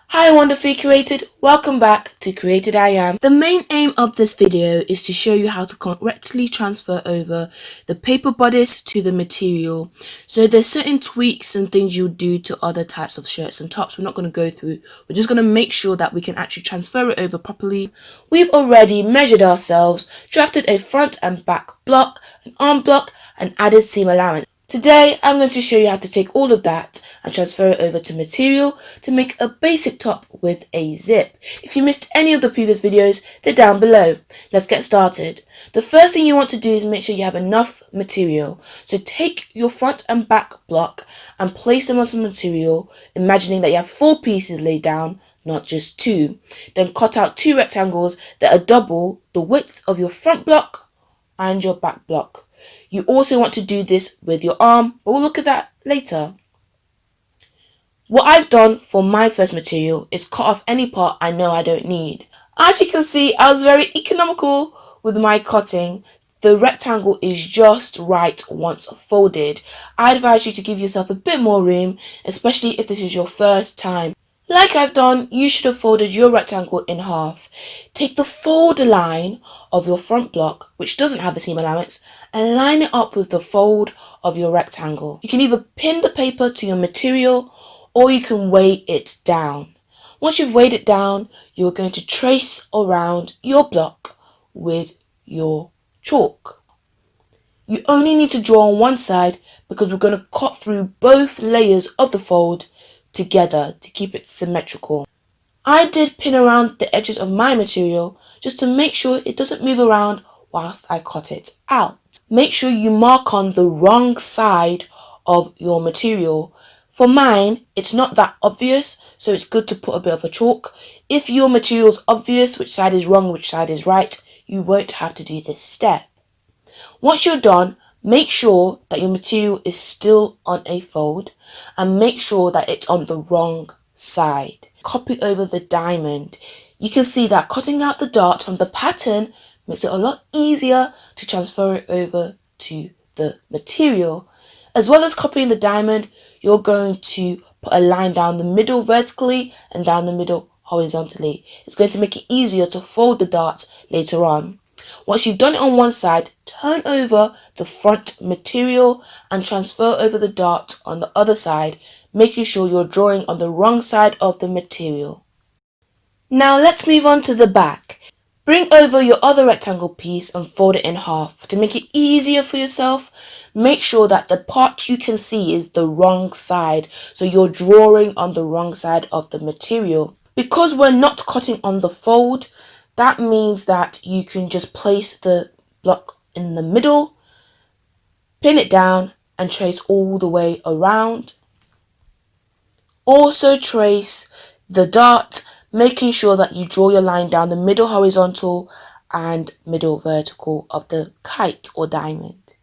Hi Wonderfully Created, welcome back to CreatedIAm. The main aim of this video is to show you how to correctly transfer over the paper bodice to the material. So there's certain tweaks and things you'll do to other types of shirts and tops we're not going to go through. We're just going to make sure that we can actually transfer it over properly. We've already measured ourselves, drafted a front and back block, an arm block and added seam allowance. Today I'm going to show you how to take all of that and transfer it over to material to make a basic top with a zip. If you missed any of the previous videos, they're down below. Let's get started. The first thing you want to do is make sure you have enough material. So take your front and back block and place them on some material, imagining that you have 4 pieces laid down, not just 2. Then cut out 2 rectangles that are double the width of your front block and your back block. You also want to do this with your arm, but we'll look at that later. What I've done for my first material is cut off any part I know I don't need. As you can see, I was very economical with my cutting. The rectangle is just right once folded. I advise you to give yourself a bit more room, especially if this is your first time. Like I've done, you should have folded your rectangle in half. Take the fold line of your front block, which doesn't have a seam allowance, and line it up with the fold of your rectangle. You can either pin the paper to your material or you can weigh it down. Once you've weighed it down, you're going to trace around your block with your chalk. You only need to draw on one side because we're going to cut through both layers of the fold together to keep it symmetrical. I did pin around the edges of my material just to make sure it doesn't move around whilst I cut it out. Make sure you mark on the wrong side of your material. For mine, it's not that obvious, so it's good to put a bit of a chalk. If your material's obvious, which side is wrong, which side is right, you won't have to do this step. Once you're done, make sure that your material is still on a fold and make sure that it's on the wrong side. Copy over the diamond. You can see that cutting out the dart from the pattern makes it a lot easier to transfer it over to the material. As well as copying the diamond, you're going to put a line down the middle vertically and down the middle horizontally. It's going to make it easier to fold the dart later on. Once you've done it on one side, turn over the front material and transfer over the dart on the other side, making sure you're drawing on the wrong side of the material. Now let's move on to the back. Bring over your other rectangle piece and fold it in half. To make it easier for yourself, make sure that the part you can see is the wrong side, so you're drawing on the wrong side of the material. Because we're not cutting on the fold, that means that you can just place the block in the middle, pin it down and trace all the way around. Also trace the dart, making sure that you draw your line down the middle horizontal and middle vertical of the kite or diamond.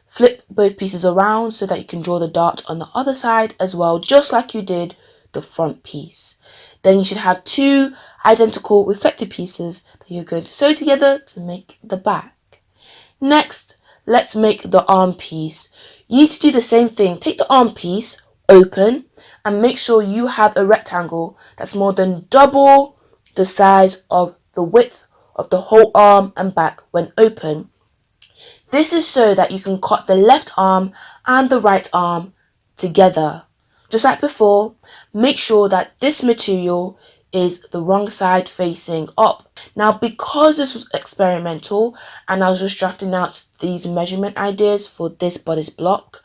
Flip both pieces around so that you can draw the dart on the other side as well, just like you did the front piece. Then you should have 2 identical reflective pieces that you're going to sew together to make the back. Next, let's make the arm piece. You need to do the same thing. Take the arm piece, open, and make sure you have a rectangle that's more than double the size of the width of the whole arm and back when open. This is so that you can cut the left arm and the right arm together. Just like before, make sure that this material is the wrong side facing up. Now, because this was experimental and I was just drafting out these measurement ideas for this bodice block,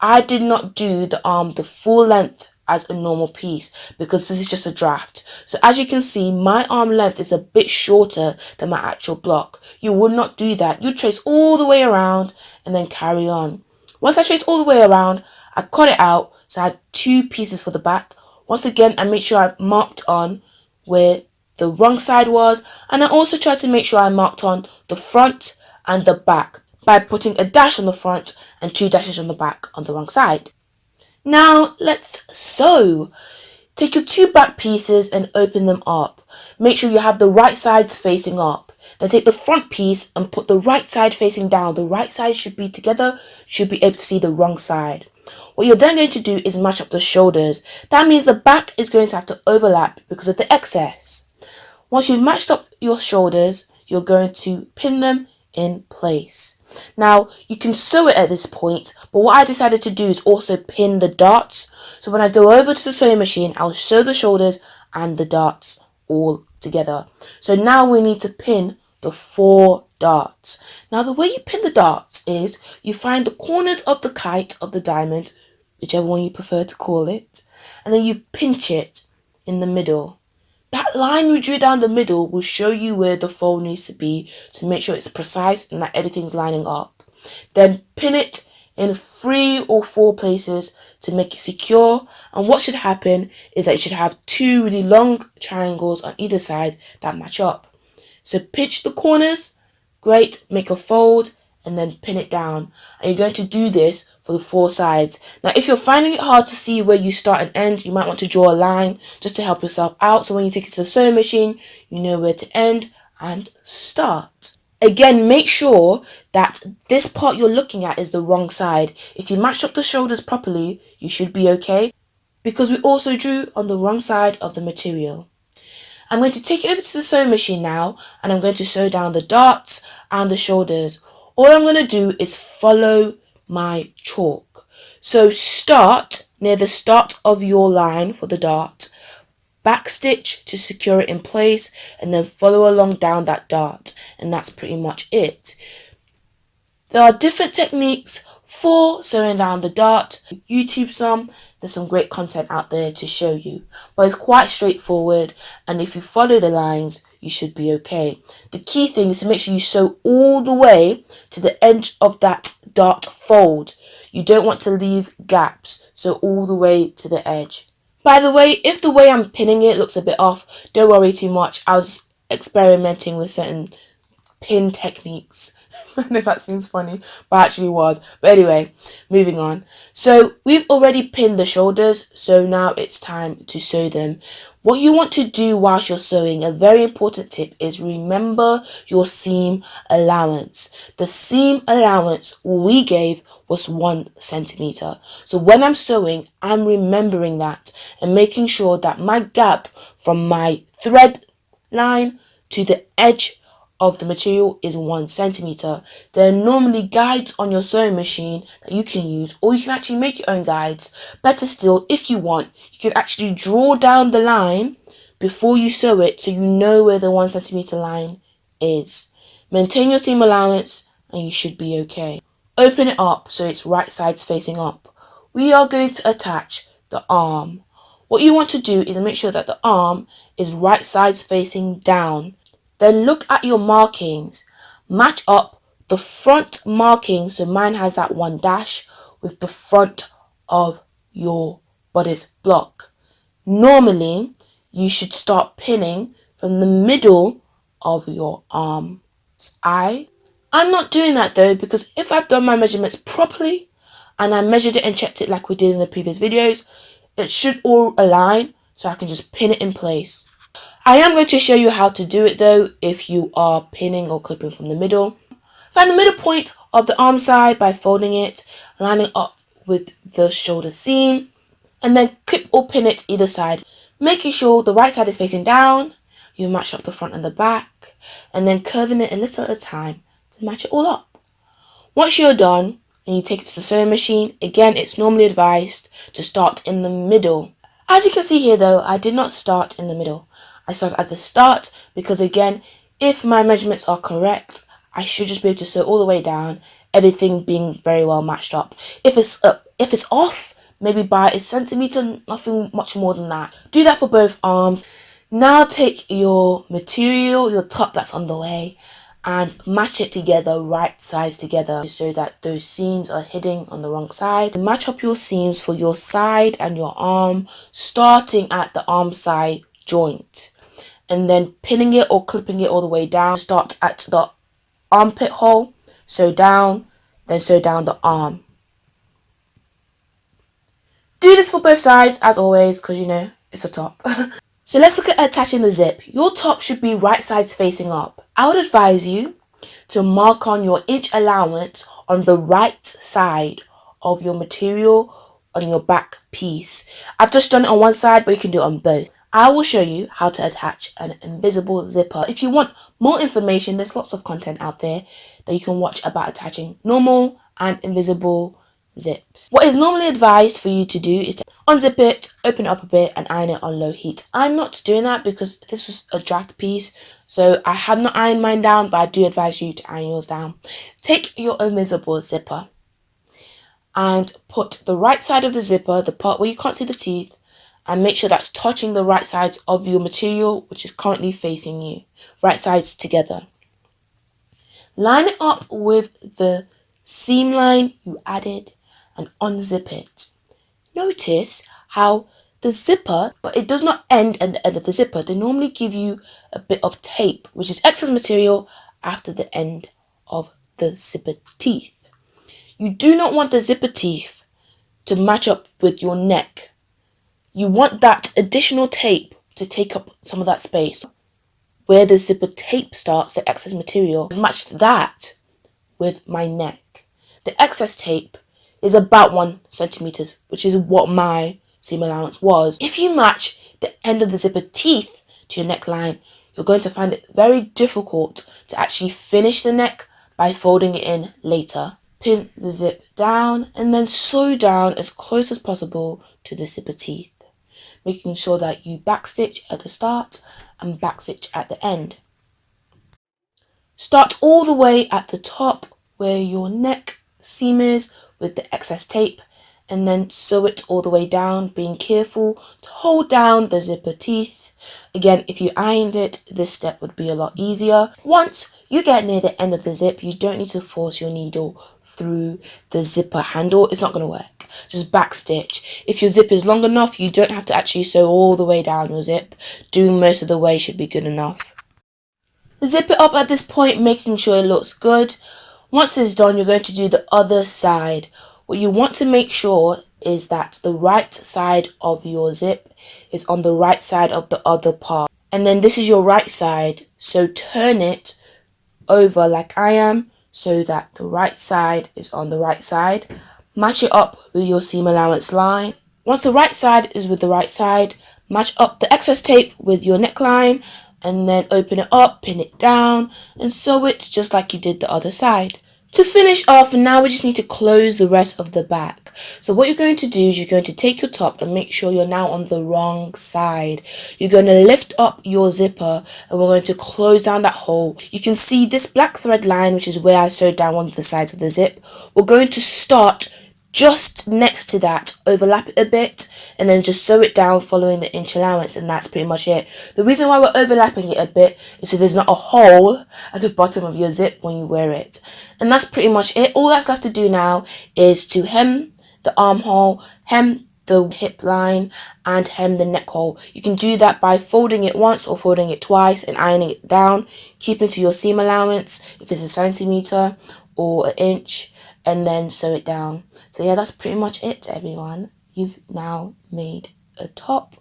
I did not do the arm the full length as a normal piece because this is just a draft. So as you can see, my arm length is a bit shorter than my actual block. You would not do that. You trace all the way around and then carry on. Once I traced all the way around, I cut it out, so I had 2 pieces for the back. Once again, I made sure I marked on where the wrong side was, and I also tried to make sure I marked on the front and the back by putting a dash on the front and 2 dashes on the back on the wrong side. Now let's sew. Take your 2 back pieces and open them up. Make sure you have the right sides facing up. Then take the front piece and put the right side facing down. The right side should be together, should be able to see the wrong side. What you're then going to do is match up the shoulders. That means the back is going to have to overlap because of the excess. Once you've matched up your shoulders, you're going to pin them in place. Now, you can sew it at this point, but what I decided to do is also pin the darts. So when I go over to the sewing machine, I'll sew the shoulders and the darts all together. So now we need to pin the 4 darts. Now, the way you pin the darts is you find the corners of the kite of the diamond, whichever one you prefer to call it, and then you pinch it in the middle. That line we drew down the middle will show you where the fold needs to be to make sure it's precise and that everything's lining up. Then pin it in 3 or 4 places to make it secure, and what should happen is that you should have 2 really long triangles on either side that match up. So pinch the corners, great, make a fold, and then pin it down. And you're going to do this for the 4 sides. Now, if you're finding it hard to see where you start and end, you might want to draw a line just to help yourself out. So when you take it to the sewing machine, you know where to end and start. Again, make sure that this part you're looking at is the wrong side. If you match up the shoulders properly, you should be okay, because we also drew on the wrong side of the material. I'm going to take it over to the sewing machine now, and I'm going to sew down the darts and the shoulders. All I'm going to do is follow my chalk. So start near the start of your line for the dart, back stitch to secure it in place, and then follow along down that dart, and that's pretty much it. There are different techniques for sewing down the dart. YouTube there's some great content out there to show you, but it's quite straightforward, and if you follow the lines you should be okay. The key thing is to make sure you sew all the way to the edge of that dart fold. You don't want to leave gaps, so all the way to the edge. By the way, if the way I'm pinning it looks a bit off, don't worry too much. I was experimenting with certain pin techniques. I know that seems funny, but actually was. But anyway, moving on. So we've already pinned the shoulders, so now it's time to sew them. What you want to do whilst you're sewing, a very important tip, is remember your seam allowance. The seam allowance we gave was 1 centimeter. So when I'm sewing, I'm remembering that and making sure that my gap from my thread line to the edge of the material is 1 centimeter. There are normally guides on your sewing machine that you can use, or you can actually make your own guides. Better still, if you want, you can actually draw down the line before you sew it so you know where the 1 centimeter line is. Maintain your seam allowance and you should be okay. Open it up so it's right sides facing up. We are going to attach the arm. What you want to do is make sure that the arm is right sides facing down. Then look at your markings. Match up the front marking, so mine has that 1 dash, with the front of your bodice block. Normally, you should start pinning from the middle of your arm's eye. I'm not doing that though, because if I've done my measurements properly and I measured it and checked it like we did in the previous videos, it should all align, so I can just pin it in place. I am going to show you how to do it though if you are pinning or clipping from the middle. Find the middle point of the arm side by folding it, lining up with the shoulder seam, and then clip or pin it either side, making sure the right side is facing down. You match up the front and the back, and then curving it a little at a time to match it all up. Once you're done and you take it to the sewing machine, again it's normally advised to start in the middle. As you can see here though, I did not start in the middle. I start at the start because again, if my measurements are correct, I should just be able to sew all the way down, everything being very well matched up. If it's off, maybe by a centimeter, nothing much more than that. Do that for both arms. Now take your material, your top that's on the way, and match it together, right sides together, so that those seams are hitting on the wrong side. Match up your seams for your side and your arm, starting at the arm side joint, and then pinning it or clipping it all the way down. Start at the armpit hole, sew down, then sew down the arm. Do this for both sides as always, because you know it's a top. So let's look at attaching the zip. Your top should be right sides facing up. I would advise you to mark on your inch allowance on the right side of your material on your back piece. I've just done it on one side, but you can do it on both. I will show you how to attach an invisible zipper. If you want more information, there's lots of content out there that you can watch about attaching normal and invisible zips. What is normally advised for you to do is to unzip it, open it up a bit and iron it on low heat. I'm not doing that because this was a draft piece, so I have not ironed mine down, but I do advise you to iron yours down. Take your invisible zipper and put the right side of the zipper, the part where you can't see the teeth, and make sure that's touching the right sides of your material, which is currently facing you. Right sides together. Line it up with the seam line you added and unzip it. Notice how the zipper, but it does not end at the end of the zipper. They normally give you a bit of tape, which is excess material after the end of the zipper teeth. You do not want the zipper teeth to match up with your neck. You want that additional tape to take up some of that space. Where the zipper tape starts, the excess material, I've matched that with my neck. The excess tape is about 1 centimeter, which is what my seam allowance was. If you match the end of the zipper teeth to your neckline, you're going to find it very difficult to actually finish the neck by folding it in later. Pin the zip down and then sew down as close as possible to the zipper teeth, making sure that you backstitch at the start and backstitch at the end. Start all the way at the top where your neck seam is with the excess tape, and then sew it all the way down, being careful to hold down the zipper teeth. Again, if you ironed it, this step would be a lot easier. Once you get near the end of the zip, you don't need to force your needle through the zipper handle. It's not going to work. Just backstitch. If your zip is long enough, you don't have to actually sew all the way down your zip. Doing most of the way should be good enough. Zip it up at this point, making sure it looks good. Once it's done, you're going to do the other side. What you want to make sure is that the right side of your zip is on the right side of the other part. And then this is your right side, so turn it over like I am so that the right side is on the right side. Match it up with your seam allowance line. Once the right side is with the right side, match up the excess tape with your neckline and then open it up, pin it down and sew it just like you did the other side. To finish off, now we just need to close the rest of the back. So what you're going to do is you're going to take your top and make sure you're now on the wrong side. You're going to lift up your zipper and we're going to close down that hole. You can see this black thread line, which is where I sewed down one of the sides of the zip. We're going to start just next to that, overlap it a bit and then just sew it down following the inch allowance, and that's pretty much it. The reason why we're overlapping it a bit is so there's not a hole at the bottom of your zip when you wear it. And that's pretty much it. All that's left to do now is to hem the armhole, hem the hip line and hem the neck hole. You can do that by folding it once or folding it twice and ironing it down, keeping to your seam allowance if it's a centimeter or an inch, and then sew it down. So yeah, that's pretty much it, everyone. You've now made a top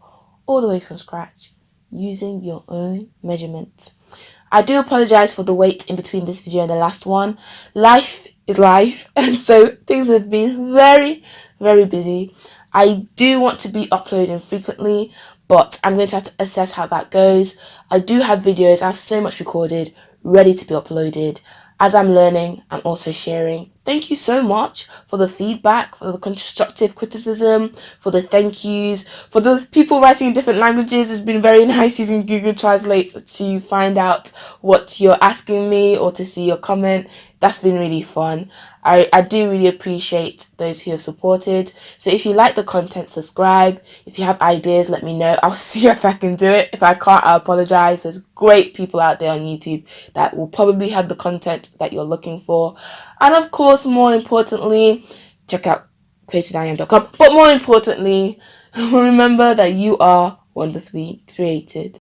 all the way from scratch using your own measurements. I do apologize for the wait in between this video and the last one. Life is life, and so things have been very, very busy. I do want to be uploading frequently, but I'm going to have to assess how that goes. I do have videos, I have so much recorded, ready to be uploaded. As I'm learning, I'm also sharing. Thank you so much for the feedback, for the constructive criticism, for the thank yous, for those people writing in different languages. It's been very nice using Google Translate to find out what you're asking me or to see your comment. That's been really fun. I do really appreciate those who have supported. So if you like the content, subscribe. If you have ideas, let me know. I'll see if I can do it. If I can't, I apologize. There's great people out there on YouTube that will probably have the content that you're looking for. And of course, more importantly, check out CreatedIAm.com. But more importantly, remember that you are wonderfully created.